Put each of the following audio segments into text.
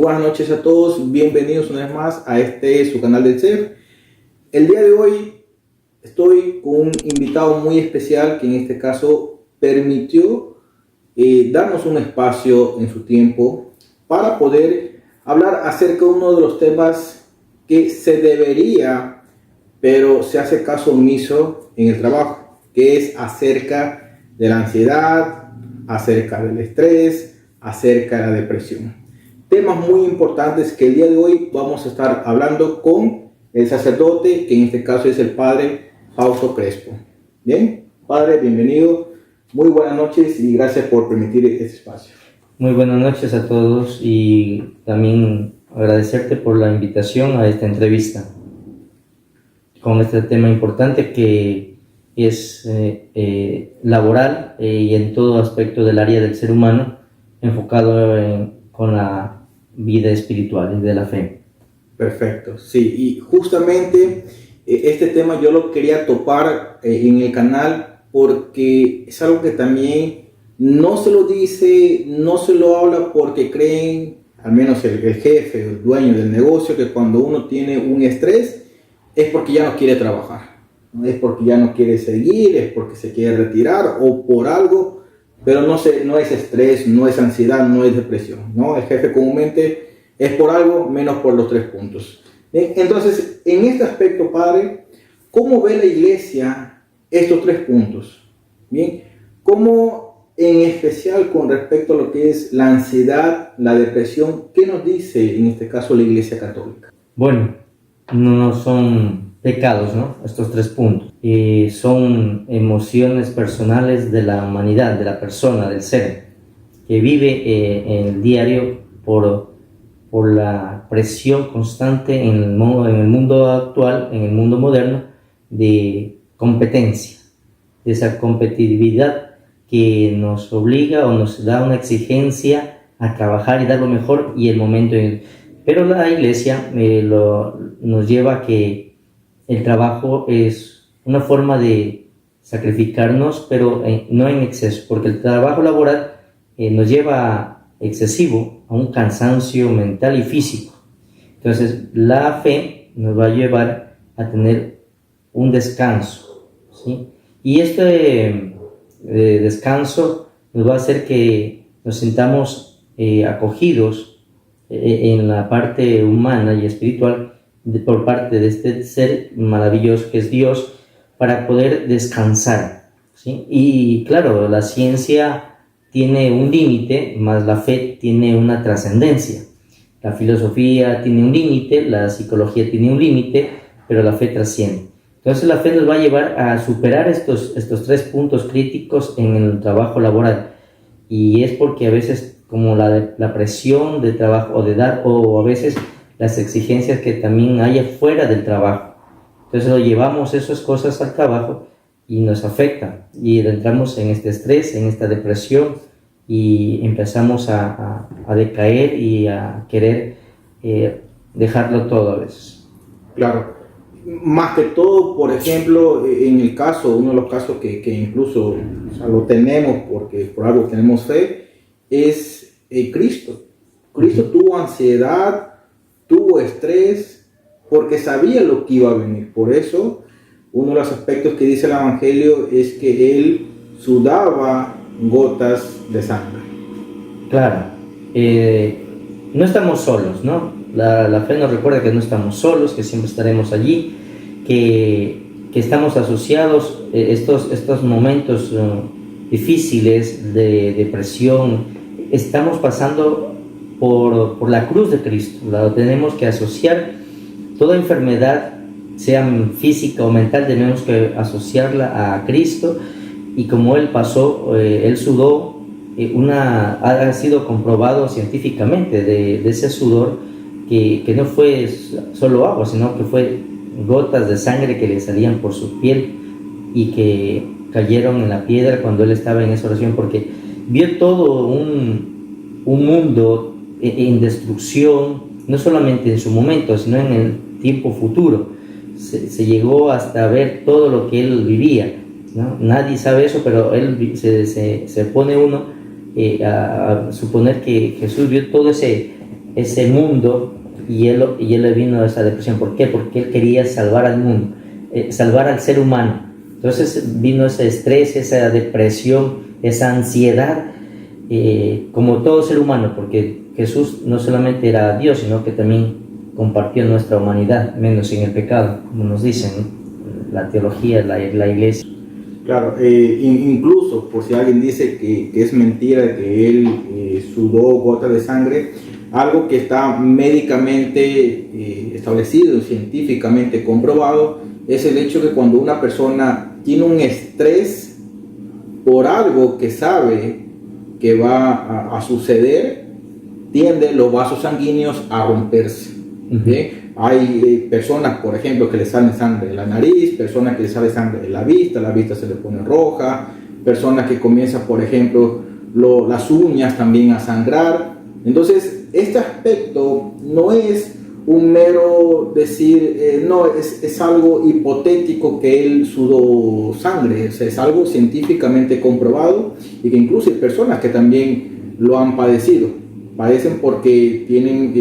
buenas noches a todos, bienvenidos una vez más a su canal del CEF. El día de hoy estoy con un invitado muy especial que en este caso permitió darnos un espacio en su tiempo para poder hablar acerca de uno de los temas que se debería, pero se hace caso omiso en el trabajo, que es acerca de la ansiedad, acerca del estrés, acerca de la depresión. Temas muy importantes que el día de hoy vamos a estar hablando con el sacerdote, que en este caso es el padre Fausto Crespo. Bien, padre, bienvenido, muy buenas noches y gracias por permitir este espacio. Muy buenas noches a todos y también agradecerte por la invitación a esta entrevista con este tema importante que es laboral y en todo aspecto del área del ser humano, enfocado con la vida espiritual y de la fe. Perfecto, sí, y justamente este tema yo lo quería topar en el canal porque es algo que también no se lo dice, no se lo habla porque creen, al menos el jefe, el dueño del negocio, que cuando uno tiene un estrés es porque ya no quiere trabajar, ¿no? Es porque ya no quiere seguir, es porque se quiere retirar o por algo, pero no es estrés, no es ansiedad, no es depresión, ¿no? El jefe comúnmente es por algo, menos por los 3 puntos. Bien, entonces, en este aspecto, padre, ¿cómo ve la iglesia estos 3 puntos? Bien, ¿cómo en especial con respecto a lo que es la ansiedad, la depresión, qué nos dice en este caso la iglesia católica? Bueno, no son pecados, ¿no? Estos 3 puntos. Son emociones personales de la humanidad, de la persona, del ser, que vive en el diario por la presión constante en el mundo actual, en el mundo moderno, de competencia, de esa competitividad que nos obliga o nos da una exigencia a trabajar y dar lo mejor y el momento. Pero la iglesia nos lleva a que el trabajo es una forma de sacrificarnos, pero no en exceso, porque el trabajo laboral nos lleva excesivo a un cansancio mental y físico. Entonces la fe nos va a llevar a tener un descanso, ¿sí? Y este descanso nos va a hacer que nos sintamos acogidos en la parte humana y espiritual por parte de este ser maravilloso que es Dios, para poder descansar, ¿sí? Y claro, la ciencia tiene un límite, más la fe tiene una trascendencia. La filosofía tiene un límite, la psicología tiene un límite, pero la fe trasciende. Entonces la fe nos va a llevar a superar estos 3 puntos críticos en el trabajo laboral. Y es porque a veces, como la presión de trabajo o a veces las exigencias que también hay afuera del trabajo. Entonces lo llevamos esas cosas al trabajo y nos afecta y entramos en este estrés, en esta depresión y empezamos a decaer y a querer dejarlo todo a veces. Claro, más que todo, por ejemplo, en el caso, uno de los casos que incluso, o sea, lo tenemos porque por algo tenemos fe, es Cristo. Cristo tuvo ansiedad, tuvo estrés, porque sabía lo que iba a venir. Por eso, uno de los aspectos que dice el Evangelio es que él sudaba gotas de sangre. Claro, no estamos solos, ¿no? La fe nos recuerda que no estamos solos, que siempre estaremos allí, que estamos asociados estos momentos difíciles de depresión. Estamos pasando por la cruz de Cristo. Tenemos que asociar toda enfermedad, sea física o mental, tenemos que asociarla a Cristo, y como Él pasó, Él sudó, ha sido comprobado científicamente de ese sudor que no fue solo agua, sino que fue gotas de sangre que le salían por su piel y que cayeron en la piedra cuando Él estaba en esa oración, porque vio todo un mundo en destrucción, no solamente en su momento, sino en el tiempo futuro. Se llegó hasta ver todo lo que Él vivía, ¿no? Nadie sabe eso, pero se pone uno a suponer que Jesús vio todo ese ese mundo y él le vino a esa depresión. ¿Por qué? Porque él quería salvar al mundo, salvar al ser humano. Entonces vino ese estrés, esa depresión, esa ansiedad, como todo ser humano, porque Jesús no solamente era Dios, sino que también compartió nuestra humanidad, menos en el pecado, como nos dicen, ¿no? La teología, la iglesia. Claro, incluso por si alguien dice que es mentira, que él sudó gotas de sangre, algo que está médicamente establecido, científicamente comprobado, es el hecho que cuando una persona tiene un estrés por algo que sabe que va a suceder, tiende los vasos sanguíneos a romperse. ¿Sí? Hay personas, por ejemplo, que le sale sangre de la nariz, personas que le sale sangre de la vista se le pone roja, personas que comienzan, por ejemplo, las uñas también a sangrar. Entonces, este aspecto no es un mero decir, no, es algo hipotético que él sudó sangre, es algo científicamente comprobado y que incluso hay personas que también lo han padecido. Padecen porque tienen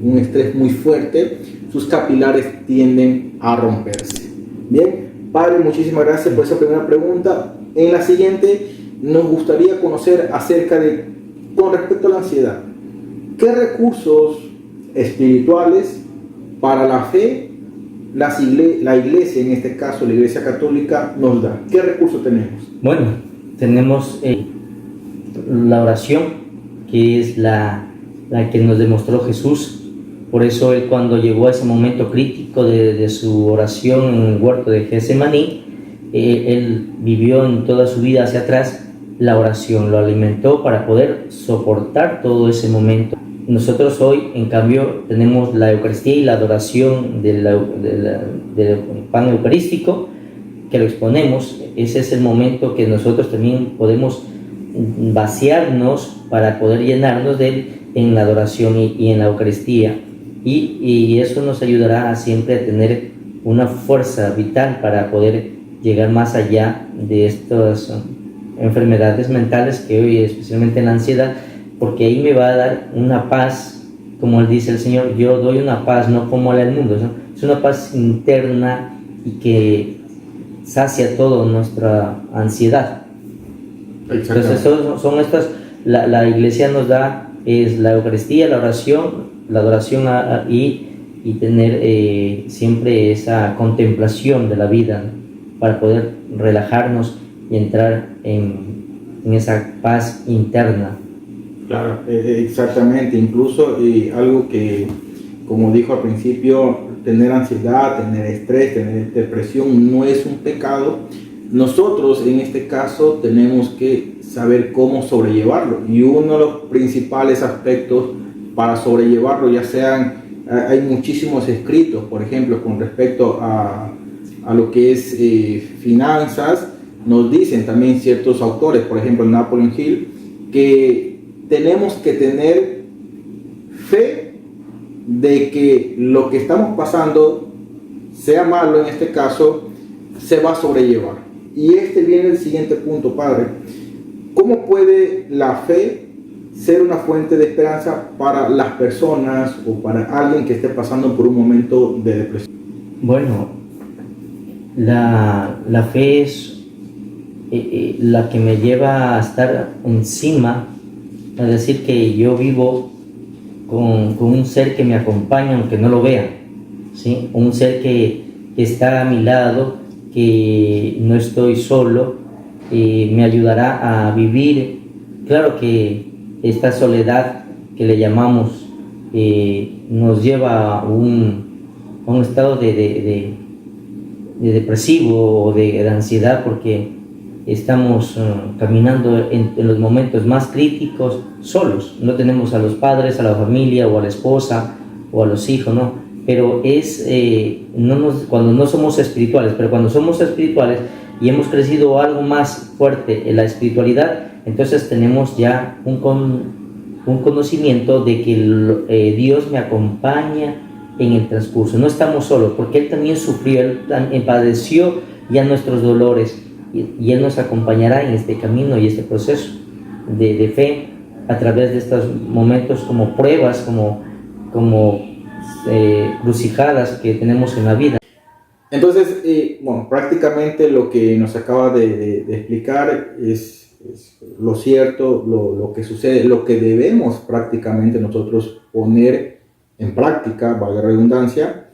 un estrés muy fuerte, sus capilares tienden a romperse. Bien, padre, muchísimas gracias por esa primera pregunta. En la siguiente nos gustaría conocer acerca de, con respecto a la ansiedad, ¿qué recursos espirituales para la fe la iglesia, en este caso la Iglesia Católica, nos da? ¿Qué recursos tenemos? Bueno, tenemos la oración, que es la que nos demostró Jesús. Por eso él, cuando llegó a ese momento crítico de su oración en el huerto de Getsemaní, él vivió en toda su vida hacia atrás la oración, lo alimentó para poder soportar todo ese momento. Nosotros hoy, en cambio, tenemos la Eucaristía y la adoración del pan eucarístico, que lo exponemos. Ese es el momento que nosotros también podemos vaciarnos para poder llenarnos de él en la adoración y en la Eucaristía. Y eso nos ayudará siempre a tener una fuerza vital para poder llegar más allá de estas enfermedades mentales que hoy, especialmente la ansiedad, porque ahí me va a dar una paz, como él dice el Señor, yo doy una paz, no como la del mundo, ¿no? Es una paz interna y que sacia toda nuestra ansiedad. Entonces son estas, la iglesia nos da, es la Eucaristía, la oración, la adoración y tener siempre esa contemplación de la vida, ¿no? Para poder relajarnos y entrar en esa paz interna. Claro, exactamente. Incluso algo que, como dijo al principio, tener ansiedad, tener estrés, tener depresión no es un pecado. Nosotros en este caso tenemos que saber cómo sobrellevarlo, y uno de los principales aspectos para sobrellevarlo, ya sean, hay muchísimos escritos, por ejemplo, con respecto a lo que es finanzas, nos dicen también ciertos autores, por ejemplo Napoleon Hill, que tenemos que tener fe de que lo que estamos pasando, sea malo en este caso, se va a sobrellevar. Y viene el siguiente punto, padre. ¿Cómo puede la fe ser una fuente de esperanza para las personas o para alguien que esté pasando por un momento de depresión? Bueno, la fe es la que me lleva a estar encima, es decir, que yo vivo con un ser que me acompaña aunque no lo vea, ¿sí? Un ser que está a mi lado, que no estoy solo, me ayudará a vivir. Claro que esta soledad que le llamamos nos lleva a un estado de depresivo o de ansiedad, porque estamos caminando en los momentos más críticos solos. No tenemos a los padres, a la familia o a la esposa o a los hijos, ¿no? Pero cuando no somos espirituales, pero cuando somos espirituales y hemos crecido algo más fuerte en la espiritualidad, entonces tenemos ya un conocimiento de que Dios me acompaña en el transcurso. No estamos solos, porque Él también sufrió, Él padeció ya nuestros dolores, y Él nos acompañará en este camino y este proceso de fe a través de estos momentos como pruebas, como como crucijadas que tenemos en la vida. Entonces, bueno, prácticamente lo que nos acaba de explicar es lo cierto, lo que sucede, lo que debemos prácticamente nosotros poner en práctica, valga la redundancia,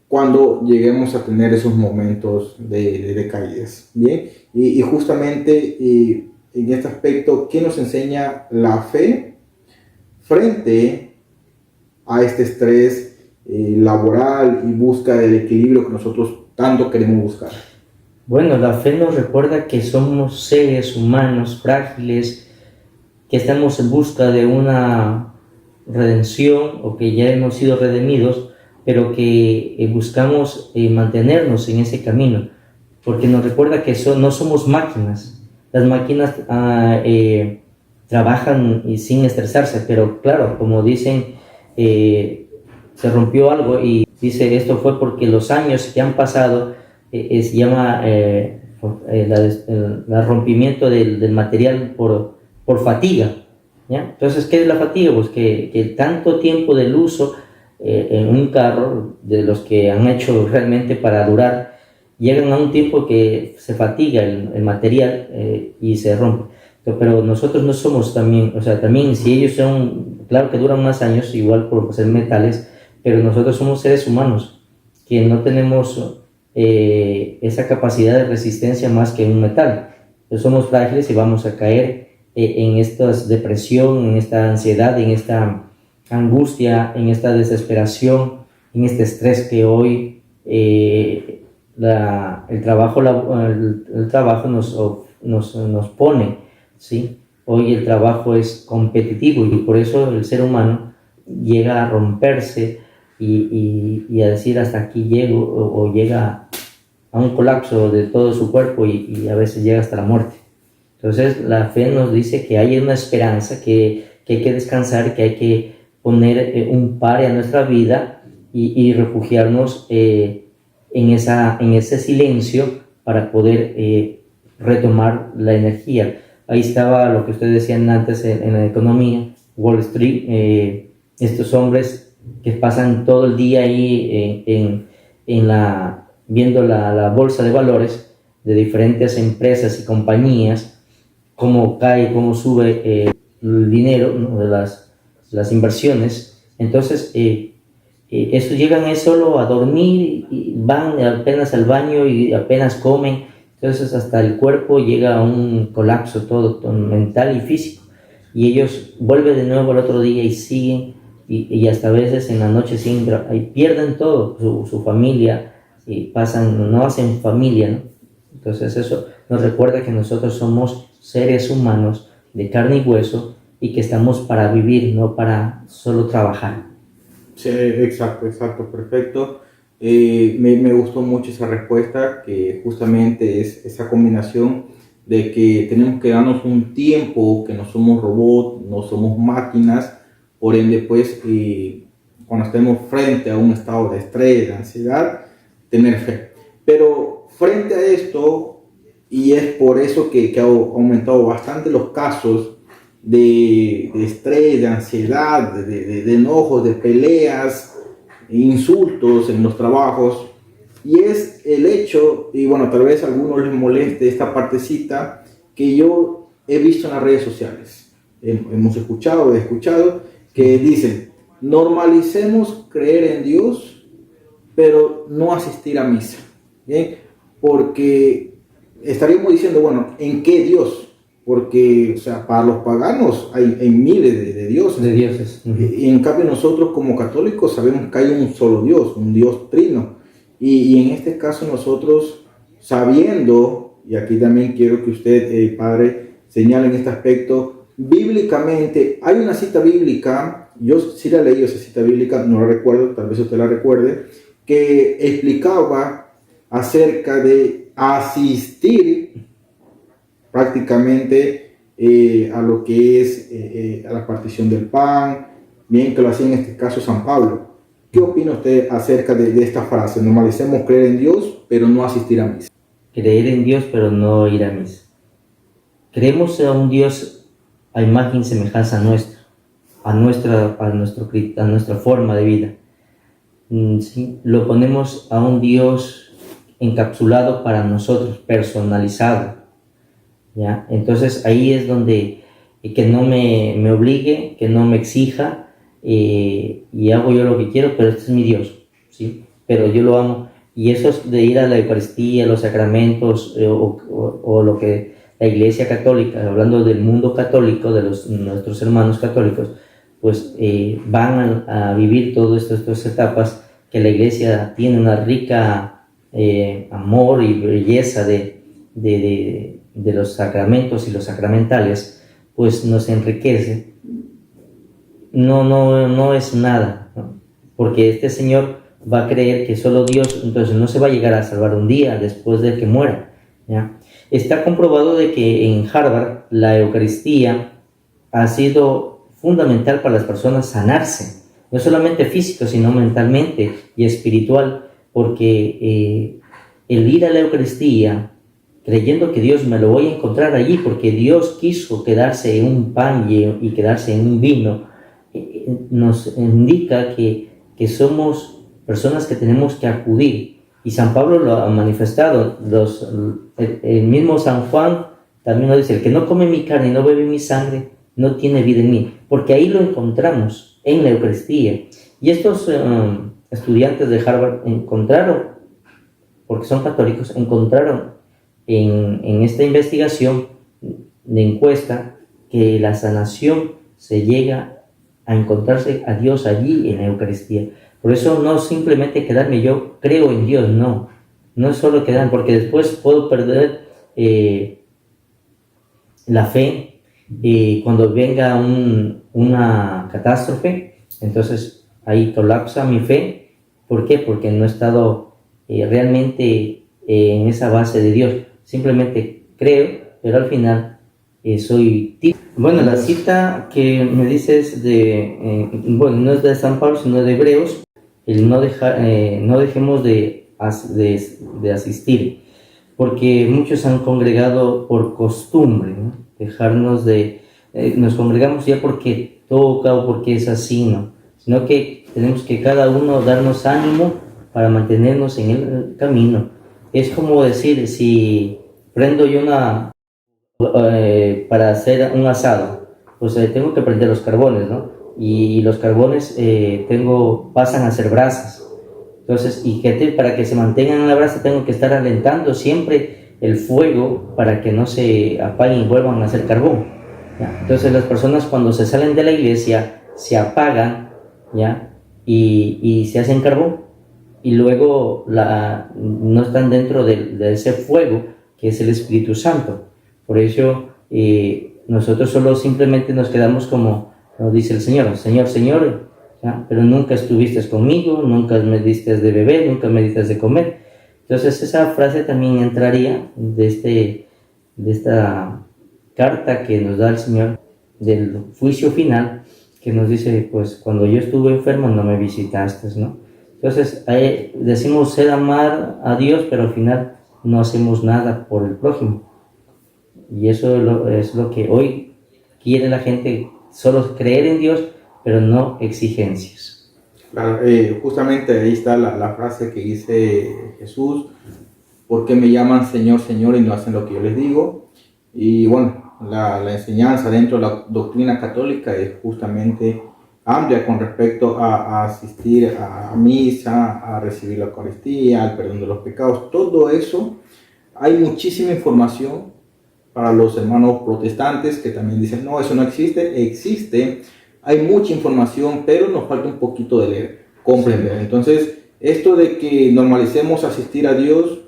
cuando lleguemos a tener esos momentos de caídas. Bien, y justamente en este aspecto, ¿qué nos enseña la fe frente a este estrés laboral y busca del equilibrio que nosotros tanto queremos buscar? Bueno, la fe nos recuerda que somos seres humanos frágiles, que estamos en busca de una redención o que ya hemos sido redimidos, pero que buscamos mantenernos en ese camino, porque nos recuerda que no somos máquinas. Las máquinas trabajan sin estresarse, pero claro, como dicen, se rompió algo y dice esto fue porque los años que han pasado se llama el rompimiento del material por fatiga, ¿ya? Entonces, ¿qué es la fatiga? Pues que tanto tiempo del uso en un carro, de los que han hecho realmente para durar, llegan a un tiempo que se fatiga el material y se rompe. Pero nosotros no somos también, o sea, también si ellos son, claro que duran más años, igual por ser metales, pero nosotros somos seres humanos que no tenemos esa capacidad de resistencia más que un metal. Entonces somos frágiles y vamos a caer en esta depresión, en esta ansiedad, en esta angustia, en esta desesperación, en este estrés que hoy el trabajo nos pone, ¿sí? Hoy el trabajo es competitivo y por eso el ser humano llega a romperse y a decir hasta aquí llego o llega a un colapso de todo su cuerpo y a veces llega hasta la muerte. Entonces la fe nos dice que hay una esperanza, que hay que descansar, que hay que poner un pare a nuestra vida y refugiarnos en ese silencio para poder retomar la energía. Ahí estaba lo que ustedes decían antes en la economía, Wall Street, estos hombres que pasan todo el día ahí viendo la bolsa de valores de diferentes empresas y compañías, cómo cae, cómo sube el dinero, ¿no? de las inversiones. Entonces, estos llegan solo a dormir y van apenas al baño y apenas comen. Entonces, hasta el cuerpo llega a un colapso todo mental y físico. Y ellos vuelven de nuevo al otro día y siguen. Y hasta a veces en la noche ahí pierden todo, su familia, y no hacen familia, ¿no? Entonces eso nos recuerda que nosotros somos seres humanos de carne y hueso y que estamos para vivir, no para solo trabajar. Sí, exacto, perfecto. Me gustó mucho esa respuesta, que justamente es esa combinación de que tenemos que darnos un tiempo, que no somos robots, no somos máquinas. Por ende, pues, cuando estemos frente a un estado de estrés, de ansiedad, tener fe. Pero frente a esto, y es por eso que ha aumentado bastante los casos de estrés, de ansiedad, de enojos, de peleas, insultos en los trabajos, y es el hecho, y bueno, tal vez a algunos les moleste esta partecita que yo he visto en las redes sociales. He escuchado que dicen, normalicemos creer en Dios, pero no asistir a misa. ¿Bien? Porque estaríamos diciendo, bueno, ¿en qué Dios? Porque, o sea, para los paganos hay miles de dioses. De dioses. Y en cambio nosotros como católicos sabemos que hay un solo Dios, un Dios trino. Y en este caso nosotros, sabiendo, y aquí también quiero que usted, padre, señale en este aspecto, bíblicamente, hay una cita bíblica, yo sí la he leído esa cita bíblica, no la recuerdo, tal vez usted la recuerde, que explicaba acerca de asistir prácticamente a lo que es a la partición del pan, bien que lo hacía en este caso San Pablo. ¿Qué opina usted acerca de esta frase? Normalicemos creer en Dios, pero no asistir a misa. Creer en Dios, pero no ir a misa. Creemos a un Dios a imagen y semejanza nuestra. a nuestra forma de vida. ¿Sí? Lo ponemos a un Dios encapsulado para nosotros, personalizado, ¿ya? Entonces ahí es donde que no me obligue, que no me exija, y hago yo lo que quiero, pero este es mi Dios, ¿sí? Pero yo lo amo. Y eso es de ir a la Eucaristía, los sacramentos, o lo que la Iglesia Católica, hablando del mundo católico, de nuestros hermanos católicos, pues van a vivir todas estas etapas que la Iglesia tiene una rica amor y belleza de los sacramentos y los sacramentales, pues nos enriquece. No es nada, ¿no? Porque este Señor va a creer que solo Dios, entonces no se va a llegar a salvar un día después de que muera, ¿ya? Está comprobado de que en Harvard la Eucaristía ha sido fundamental para las personas sanarse, no solamente físico, sino mentalmente y espiritual, porque el ir a la Eucaristía creyendo que Dios me lo voy a encontrar allí, porque Dios quiso quedarse en un pan y quedarse en un vino, nos indica que somos personas que tenemos que acudir. Y San Pablo lo ha manifestado. El mismo San Juan también nos dice: el que no come mi carne y no bebe mi sangre no tiene vida en mí, porque ahí lo encontramos en la Eucaristía. Y estos estudiantes de Harvard encontraron, porque son católicos, encontraron en esta investigación de encuesta que la sanación se llega a encontrarse a Dios allí en la Eucaristía. Por eso no simplemente quedarme yo creo en Dios, no es solo quedar, porque después puedo perder la fe cuando venga una catástrofe. Entonces ahí colapsa mi fe. ¿Por qué? Porque no he estado realmente en esa base de Dios. Simplemente creo, pero al final soy tibio. Bueno, la cita que me dices no es de San Pablo, sino de Hebreos. No dejemos de asistir, porque muchos han congregado por costumbre, ¿no? Nos congregamos ya porque toca o porque es así, ¿no? Sino que tenemos que cada uno darnos ánimo para mantenernos en el camino. Es como decir, si prendo yo para hacer un asado, pues tengo que prender los carbones, ¿no? Y los carbones pasan a ser brasas. Entonces, para que se mantengan en la brasa tengo que estar alentando siempre el fuego para que no se apaguen y vuelvan a ser carbón, ¿ya? Entonces las personas cuando se salen de la iglesia se apagan, ¿ya? Y se hacen carbón, y luego no están dentro de ese fuego que es el Espíritu Santo. Por eso nosotros solo simplemente nos quedamos como nos dice el Señor, Señor, ¿ya? Pero nunca estuviste conmigo, nunca me diste de beber, nunca me diste de comer. Entonces esa frase también entraría de esta carta que nos da el Señor del juicio final, que nos dice, pues cuando yo estuve enfermo no me visitaste, ¿no? Entonces decimos ser amar a Dios, pero al final no hacemos nada por el prójimo. Y eso es lo que hoy quiere la gente, solo creer en Dios, pero no exigencias. Claro, justamente ahí está la frase que dice Jesús: ¿por qué me llaman Señor, Señor y no hacen lo que yo les digo? Y bueno, la enseñanza dentro de la doctrina católica es justamente amplia con respecto a asistir a misa, a recibir la Eucaristía, al perdón de los pecados. Todo eso, hay muchísima información para los hermanos protestantes que también dicen, no, eso no existe. Existe, hay mucha información, pero nos falta un poquito de leer, comprender. Sí. Entonces, esto de que normalicemos asistir a Dios,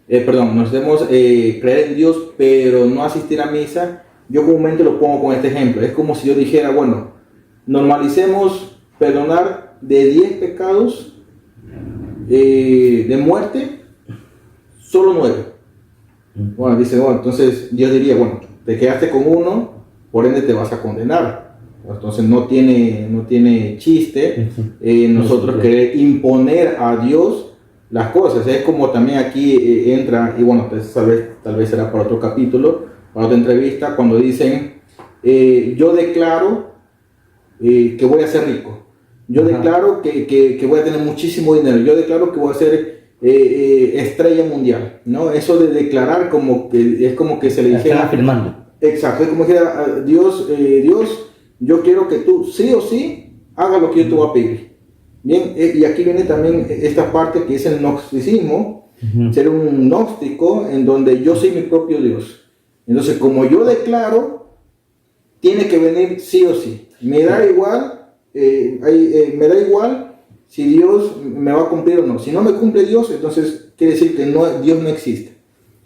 nos debemos creer en Dios, pero no asistir a misa, yo comúnmente lo pongo con este ejemplo. Es como si yo dijera, bueno, normalicemos perdonar de 10 pecados de muerte, solo 9. Bueno, dice, bueno, entonces yo diría, bueno, te quedaste con uno, por ende te vas a condenar. Entonces no tiene chiste nosotros querer imponer a Dios las cosas. Es como también aquí entra, y bueno, pues, tal vez será para otro capítulo, para otra entrevista, cuando dicen, yo declaro que voy a ser rico. Yo declaro que voy a tener muchísimo dinero. Yo declaro que voy a ser estrella mundial, ¿no? Eso de declarar como que es como que se le dijera... Están afirmando. Exacto, es como que Dios, yo quiero que tú sí o sí hagas lo que yo te voy a pedir. Bien, y aquí viene también esta parte que es el gnosticismo, ser un gnóstico en donde yo soy mi propio Dios. Entonces, como yo declaro, tiene que venir sí o sí. Me da igual si Dios me va a cumplir o no. Si no me cumple Dios, entonces quiere decir que Dios no existe.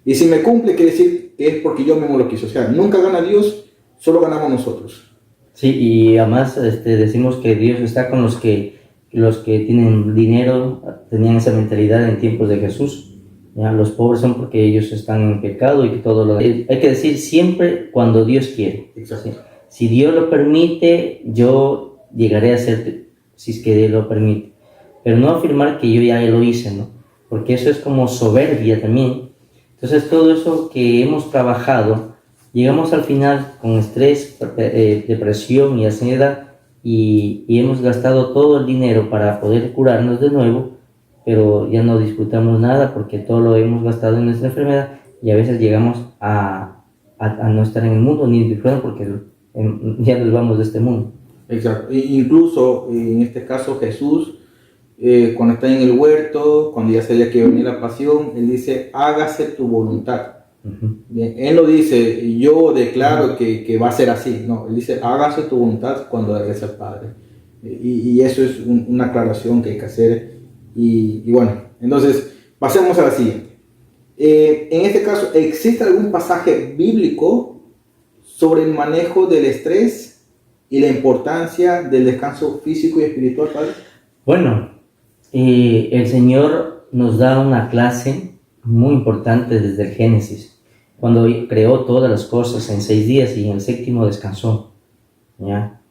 Y si me cumple, quiere decir que es porque yo mismo lo quise. O sea, nunca gana Dios, solo ganamos nosotros. Sí, y además decimos que Dios está con los que tienen dinero, tenían esa mentalidad en tiempos de Jesús. ¿Ya? Los pobres son porque ellos están en pecado y que todo lo... Hay que decir siempre cuando Dios quiere. Exacto. ¿Sí? Si Dios lo permite, yo llegaré a ser, si es que Él lo permite. Pero no afirmar que yo ya lo hice, ¿no? Porque eso es como soberbia también. Entonces todo eso que hemos trabajado, llegamos al final con estrés, depresión y ansiedad y hemos gastado todo el dinero para poder curarnos de nuevo, pero ya no disfrutamos nada porque todo lo hemos gastado en nuestra enfermedad y a veces llegamos a no estar en el mundo ni disfrutar porque ya nos vamos de este mundo. Exacto. Incluso en este caso Jesús, cuando está en el huerto, cuando ya sabía que venía la pasión, él dice, hágase tu voluntad. Bien, él no dice, yo declaro que va a ser así, no, él dice, hágase tu voluntad cuando regrese al Padre. Y eso es una aclaración que hay que hacer. Y bueno, entonces, pasemos a la siguiente. En este caso, ¿existe algún pasaje bíblico sobre el manejo del estrés y la importancia del descanso físico y espiritual, Padre? Bueno, el Señor nos da una clase muy importante desde el Génesis, cuando creó todas las cosas en 6 días y en el séptimo descansó. ¿Ya?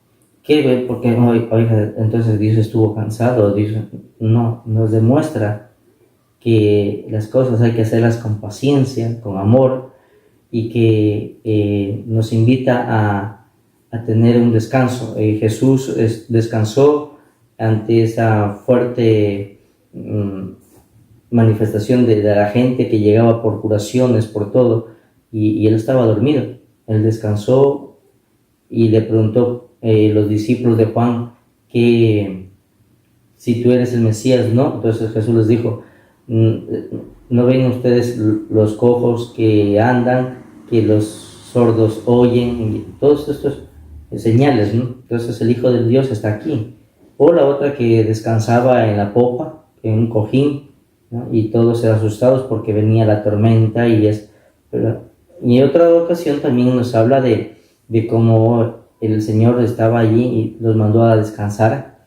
¿Qué? Porque, oiga, entonces Dios estuvo cansado. Dios, no, nos demuestra que las cosas hay que hacerlas con paciencia, con amor, y que nos invita a tener un descanso. Jesús descansó ante esa fuerte manifestación de la gente que llegaba por curaciones, por todo, y él estaba dormido. Él descansó y le preguntó los discípulos de Juan que si tú eres el Mesías, ¿no? Entonces Jesús les dijo, ¿no ven ustedes los cojos que andan, que los sordos oyen? Y todos estos señales, ¿no? Entonces el Hijo de Dios está aquí. O la otra que descansaba en la popa, en un cojín, ¿no? Y todos asustados porque venía la tormenta y en otra ocasión también nos habla de cómo el Señor estaba allí y los mandó a descansar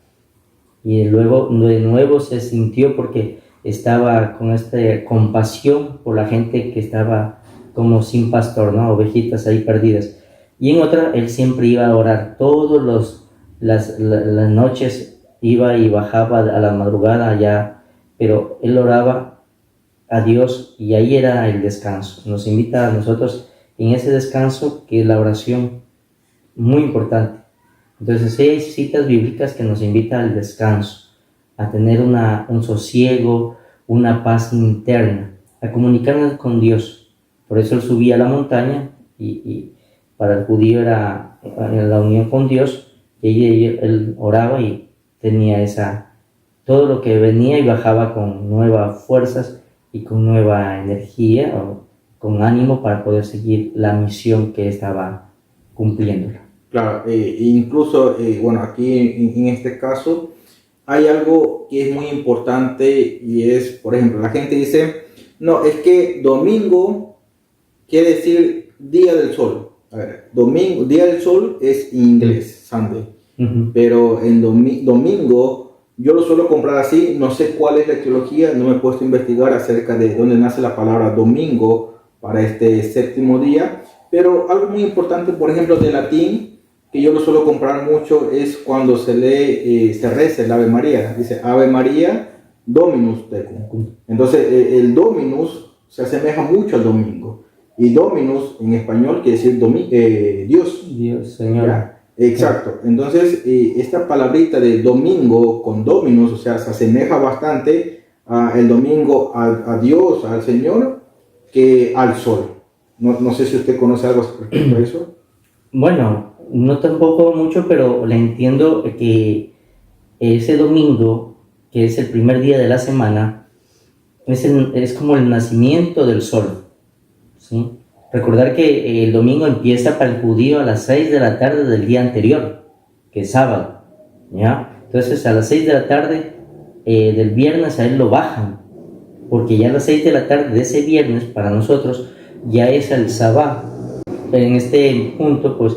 y luego de nuevo se sintió porque estaba con esta compasión por la gente que estaba como sin pastor, ¿no? Ovejitas ahí perdidas. Y en otra, él siempre iba a orar. Todas las noches iba y bajaba a la madrugada allá, pero él oraba a Dios y ahí era el descanso. Nos invita a nosotros en ese descanso, que es la oración, muy importante. Entonces hay citas bíblicas que nos invitan al descanso, a tener un sosiego, una paz interna, a comunicarnos con Dios. Por eso él subía a la montaña y para el judío era la unión con Dios, y él oraba y tenía todo lo que venía y bajaba con nuevas fuerzas y con nueva energía o con ánimo para poder seguir la misión que estaba cumpliendo. Claro, incluso, bueno, aquí en este caso hay algo que es muy importante y es, por ejemplo, la gente dice, no, es que domingo quiere decir día del sol. A ver, domingo, día del sol es en inglés, Sunday, pero en domingo yo lo suelo comprar así, no sé cuál es la etiología, no me he puesto a investigar acerca de dónde nace la palabra domingo para este séptimo día, pero algo muy importante, por ejemplo, de latín, que yo lo suelo comprar mucho, es cuando se lee, se reza el Ave María, dice Ave María Dominus Tecum. Entonces el Dominus se asemeja mucho al domingo, y Dominus en español quiere decir Dios. Dios, Señor. ¿Ya? Exacto. Entonces, esta palabrita de domingo con dominus, o sea, se asemeja bastante a el domingo a Dios, al Señor, que al sol. No sé si usted conoce algo respecto a eso. Bueno, no tampoco mucho, pero le entiendo que ese domingo, que es el primer día de la semana, es como el nacimiento del sol, ¿sí? Recordar que el domingo empieza para el judío a las 6 de la tarde del día anterior, que es sábado, ¿ya? Entonces a las 6 de la tarde del viernes a él lo bajan, porque ya a las 6 de la tarde de ese viernes para nosotros ya es el sabbat. En este punto, pues,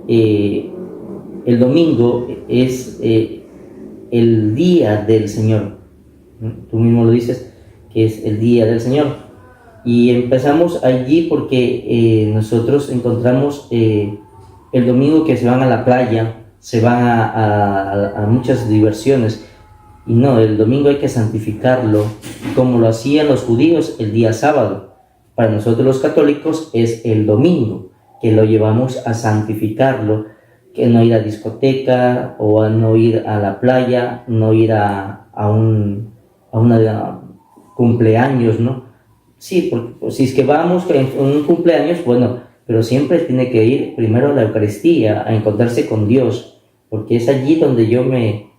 el domingo es el día del Señor. Tú mismo lo dices, que es el día del Señor. Y empezamos allí porque nosotros encontramos el domingo que se van a la playa, se van a muchas diversiones. Y no, el domingo hay que santificarlo, como lo hacían los judíos el día sábado. Para nosotros los católicos es el domingo, que lo llevamos a santificarlo, que no ir a discoteca o a no ir a la playa, no ir a una cumpleaños, ¿no? Sí, porque pues, si es que vamos en un cumpleaños, bueno, pero siempre tiene que ir primero a la Eucaristía, a encontrarse con Dios, porque es allí donde yo me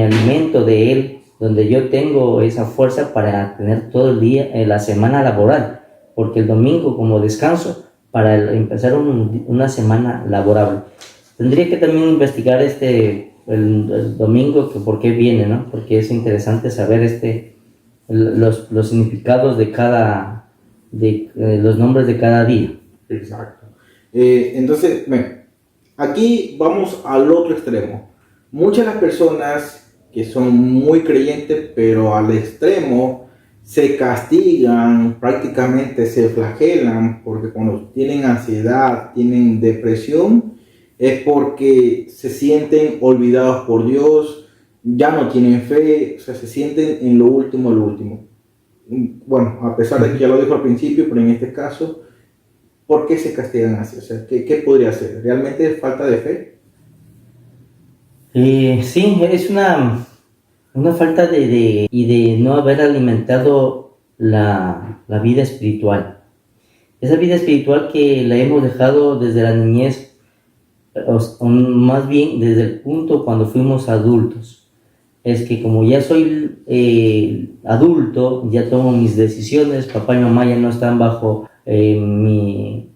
alimento de Él, donde yo tengo esa fuerza para tener todo el día, la semana laboral, porque el domingo como descanso para empezar una semana laborable. Tendría que también investigar el domingo, que por qué viene, ¿no? Porque es interesante saber los significados de los nombres de cada día. Exacto. Entonces, bueno, aquí vamos al otro extremo. Muchas de las personas que son muy creyentes, pero al extremo se castigan, prácticamente se flagelan, porque cuando tienen ansiedad, tienen depresión, es porque se sienten olvidados por Dios, ya no tienen fe, o sea, se sienten en lo último, lo último. Bueno, a pesar de que ya lo dijo al principio, pero en este caso, ¿por qué se castigan así? O sea, ¿qué podría ser? ¿Realmente es falta de fe? Sí, es una falta y de no haber alimentado la vida espiritual. Esa vida espiritual que la hemos dejado desde la niñez, o más bien desde el punto cuando fuimos adultos. Es que como ya soy adulto, ya tomo mis decisiones, papá y mamá ya no están bajo mi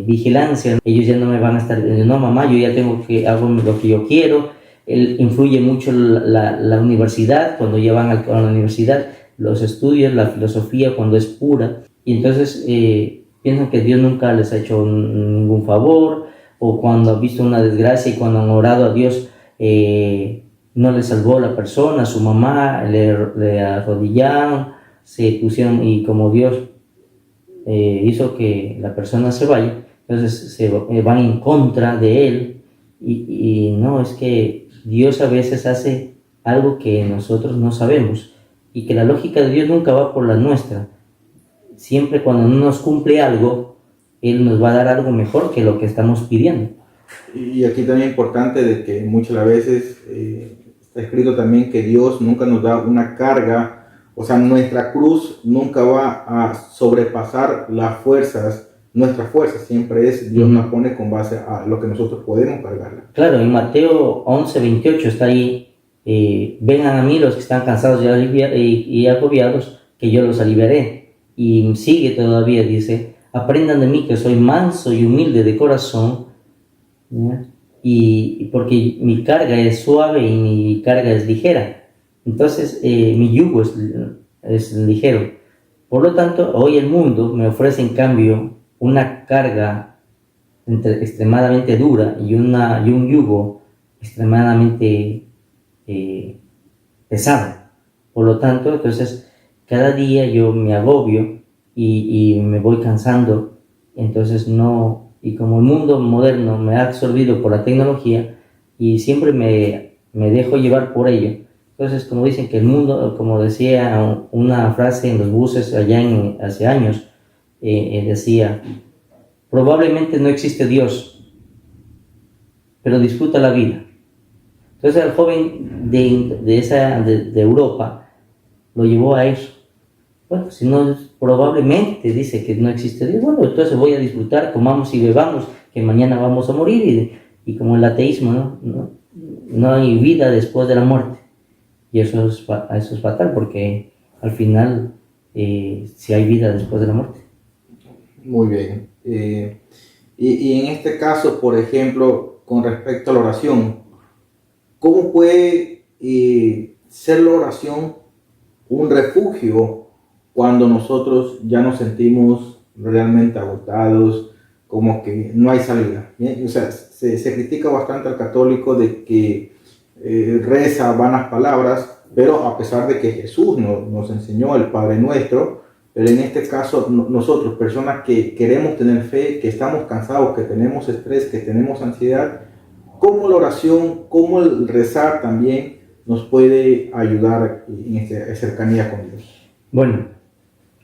vigilancia, ellos ya no me van a estar, no mamá, yo ya hago lo que yo quiero. Influye mucho la universidad, cuando ya van a la universidad, los estudios, la filosofía cuando es pura, y entonces piensan que Dios nunca les ha hecho ningún favor, o cuando han visto una desgracia y cuando han orado a Dios, no le salvó la persona, su mamá, le arrodillaron, se pusieron, y como Dios hizo que la persona se vaya, entonces se van en contra de él, y no, es que Dios a veces hace algo que nosotros no sabemos, y que la lógica de Dios nunca va por la nuestra. Siempre cuando no nos cumple algo, Él nos va a dar algo mejor que lo que estamos pidiendo. Y aquí también es importante de que muchas veces está escrito también que Dios nunca nos da una carga, o sea, nuestra cruz nunca va a sobrepasar las fuerzas, nuestras fuerzas, siempre es Dios nos pone con base a lo que nosotros podemos cargarla. Claro, en Mateo 11:28 está ahí, vengan a mí los que están cansados y agobiados, que yo los aliviaré. Y sigue todavía, dice, aprendan de mí que soy manso y humilde de corazón, ¿ya? Y porque mi carga es suave y mi carga es ligera. Entonces mi yugo es ligero. Por lo tanto, hoy el mundo me ofrece en cambio una carga extremadamente dura y un yugo extremadamente pesado. Por lo tanto, entonces cada día yo me agobio y me voy cansando. Entonces no, y como el mundo moderno me ha absorbido por la tecnología y siempre me dejo llevar por ello. Entonces, como dicen que el mundo, como decía una frase en los buses allá hace años, decía, probablemente no existe Dios, pero disfruta la vida. Entonces el joven de Europa lo llevó a eso. Bueno, si no, probablemente dice que no existe Dios. Bueno, entonces voy a disfrutar, comamos y bebamos, que mañana vamos a morir. Y como el ateísmo, no hay vida después de la muerte. Y eso es fatal, porque al final sí hay vida después de la muerte. Muy bien. Y en este caso, por ejemplo, con respecto a la oración, ¿cómo puede ser la oración un refugio cuando nosotros ya nos sentimos realmente agotados, como que no hay salida? ¿Bien? O sea, se critica bastante al católico de que reza vanas palabras, pero a pesar de que Jesús nos enseñó el Padre Nuestro, pero en este caso nosotros, personas que queremos tener fe, que estamos cansados, que tenemos estrés, que tenemos ansiedad, ¿cómo la oración, cómo el rezar también nos puede ayudar en esta cercanía con Dios? Bueno,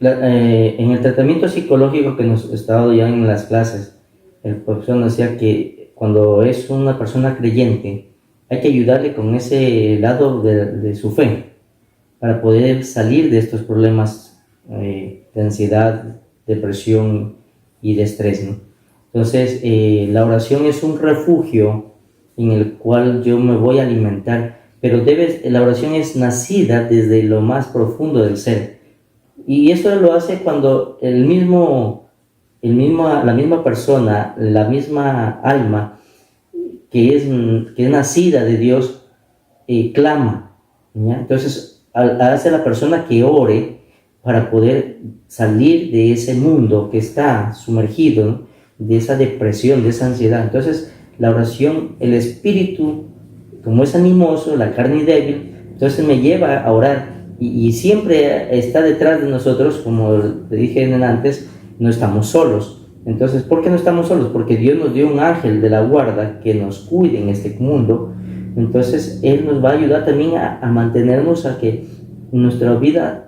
en el tratamiento psicológico que nos está dado ya en las clases, el profesor nos decía que cuando es una persona creyente, hay que ayudarle con ese lado de su fe para poder salir de estos problemas de ansiedad, depresión y de estrés, ¿no? Entonces, la oración es un refugio en el cual yo me voy a alimentar, pero la oración es nacida desde lo más profundo del ser. Y eso lo hace cuando la misma persona, la misma alma que es nacida de Dios, clama, ¿ya? Entonces, hace la persona que ore para poder salir de ese mundo que está sumergido, ¿no? De esa depresión, de esa ansiedad. Entonces, la oración, el espíritu, como es animoso, la carne débil, entonces me lleva a orar. Y siempre está detrás de nosotros, como te dije antes, no estamos solos. Entonces, ¿por qué no estamos solos? Porque Dios nos dio un ángel de la guarda que nos cuide en este mundo. Entonces, Él nos va a ayudar también a mantenernos, a que nuestra vida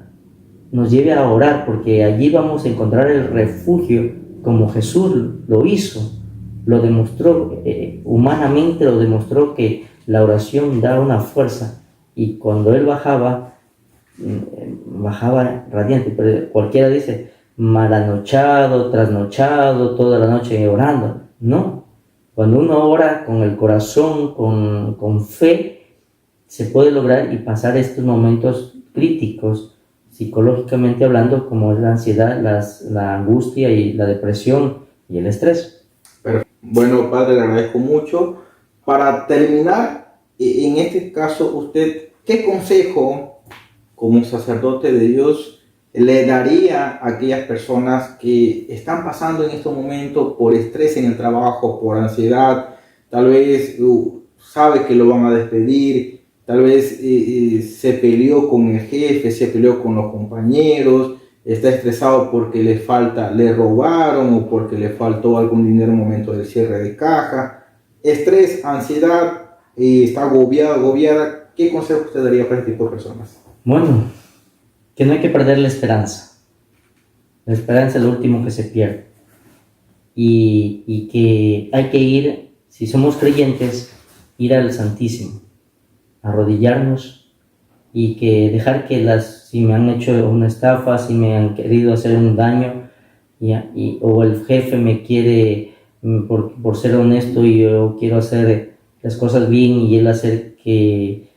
nos lleve a orar, porque allí vamos a encontrar el refugio como Jesús lo hizo, lo demostró humanamente, lo demostró que la oración da una fuerza, y cuando Él bajaba radiante, pero cualquiera dice malanochado, trasnochado, toda la noche orando. No, cuando uno ora con el corazón, con fe, se puede lograr y pasar estos momentos críticos psicológicamente hablando, como es la ansiedad, la angustia y la depresión y el estrés. Bueno, padre, le agradezco mucho. Para terminar, en este caso, usted, ¿qué consejo como sacerdote de Dios le daría a aquellas personas que están pasando en estos momentos por estrés en el trabajo, por ansiedad? Tal vez sabe que lo van a despedir, tal vez se peleó con el jefe, se peleó con los compañeros, está estresado porque le robaron o porque le faltó algún dinero en el momento del cierre de caja. Estrés, ansiedad, está agobiada. ¿Qué consejo usted daría para este tipo de personas? Bueno, que no hay que perder la esperanza. La esperanza es lo último que se pierde. Y que hay que ir, si somos creyentes, ir al Santísimo, arrodillarnos, y que dejar que si me han hecho una estafa, si me han querido hacer un daño, o el jefe me quiere, por ser honesto, y yo quiero hacer las cosas bien, y él hacer que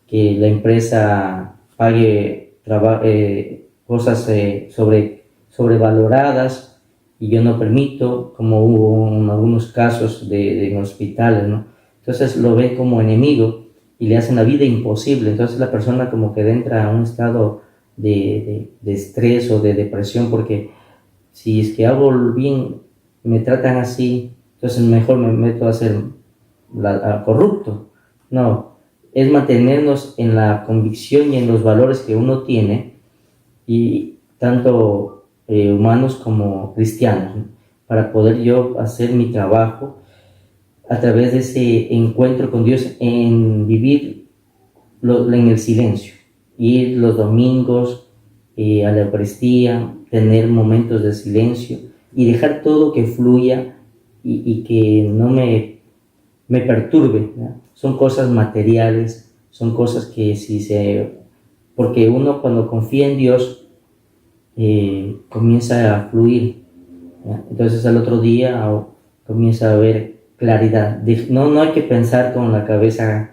la empresa pague cosas sobrevaloradas, y yo no permito, como hubo en algunos casos en hospitales, ¿no? Entonces lo ven como enemigo y le hacen la vida imposible. Entonces la persona como que entra a un estado de estrés o de depresión, porque si es que hago bien, me tratan así, entonces mejor me meto a ser corrupto. No, es mantenernos en la convicción y en los valores que uno tiene, y tanto humanos como cristianos, ¿no? Para poder yo hacer mi trabajo a través de ese encuentro con Dios, en vivir en el silencio, ir los domingos a la Eucaristía, tener momentos de silencio y dejar todo que fluya, y que no me me perturbe, ¿no? Son cosas materiales, son cosas que porque uno cuando confía en Dios comienza a fluir, ¿no? Entonces al otro día comienza a haber claridad. No hay que pensar con la cabeza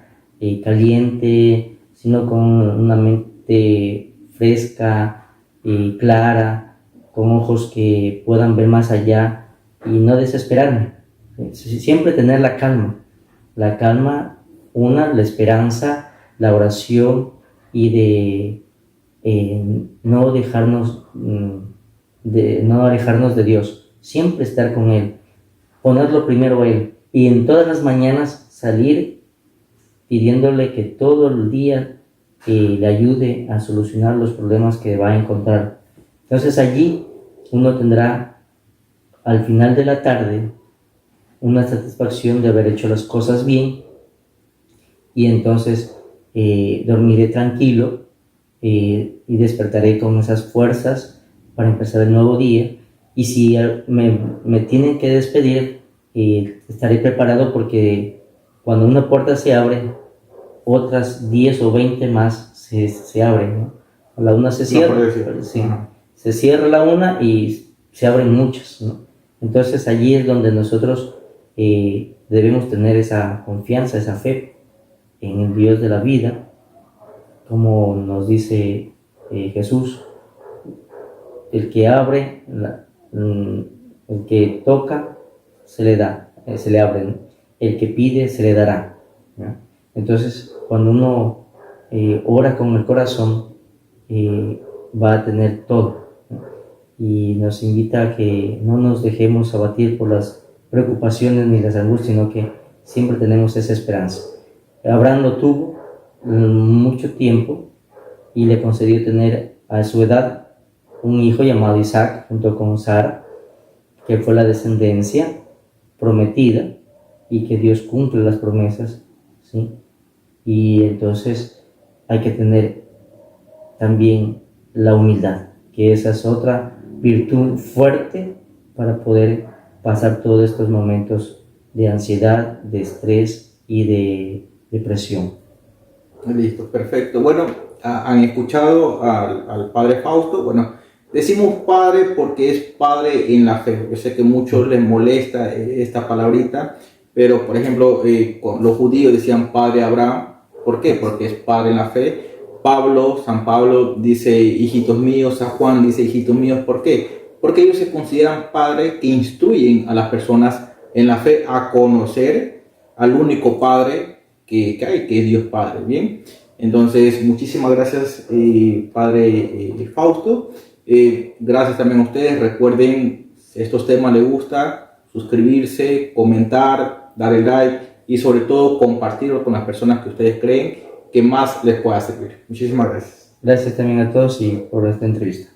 caliente, sino con una mente fresca, clara, con ojos que puedan ver más allá y no desesperarme. Siempre tener la calma, la esperanza, la oración y de no dejarnos, no alejarnos de Dios, siempre estar con Él, ponerlo primero a Él y en todas las mañanas salir pidiéndole que todo el día le ayude a solucionar los problemas que va a encontrar. Entonces allí uno tendrá al final de la tarde una satisfacción de haber hecho las cosas bien y entonces dormiré tranquilo y despertaré con esas fuerzas para empezar el nuevo día. Y si me tienen que despedir, estaré preparado porque cuando una puerta se abre, otras 10 o 20 más se abren, ¿no? A la una se cierra, sí, se cierra la una y se abren muchas, ¿no? Entonces allí es donde nosotros debemos tener esa confianza, esa fe en el Dios de la vida, como nos dice Jesús: el que abre, el que toca, se le da, se le abre, ¿no? El que pide, se le dará, ¿no? Entonces, cuando uno ora con el corazón, va a tener todo, ¿no? Y nos invita a que no nos dejemos abatir por las preocupaciones ni las angustias, sino que siempre tenemos esa esperanza. Abraham lo tuvo mucho tiempo y le concedió tener a su edad un hijo llamado Isaac junto con Sara, que fue la descendencia prometida y que Dios cumple las promesas, ¿sí? Y entonces hay que tener también la humildad, que esa es otra virtud fuerte para poder pasar todos estos momentos de ansiedad, de estrés y de depresión. Listo, perfecto. Bueno, han escuchado al padre Fausto. Bueno, decimos padre porque es padre en la fe. Yo sé que a muchos les molesta esta palabrita, pero por ejemplo, los judíos decían padre Abraham. ¿Por qué? Porque es padre en la fe. San Pablo dice hijitos míos, San Juan dice hijitos míos. ¿Por qué? Porque ellos se consideran padres que instruyen a las personas en la fe a conocer al único padre que hay, que es Dios Padre. Bien, entonces muchísimas gracias, padre Fausto. Gracias también a ustedes. Recuerden, si estos temas les gustan, suscribirse, comentar, darle like y sobre todo compartirlo con las personas que ustedes creen que más les pueda servir. Muchísimas gracias. Gracias también a todos y por esta entrevista.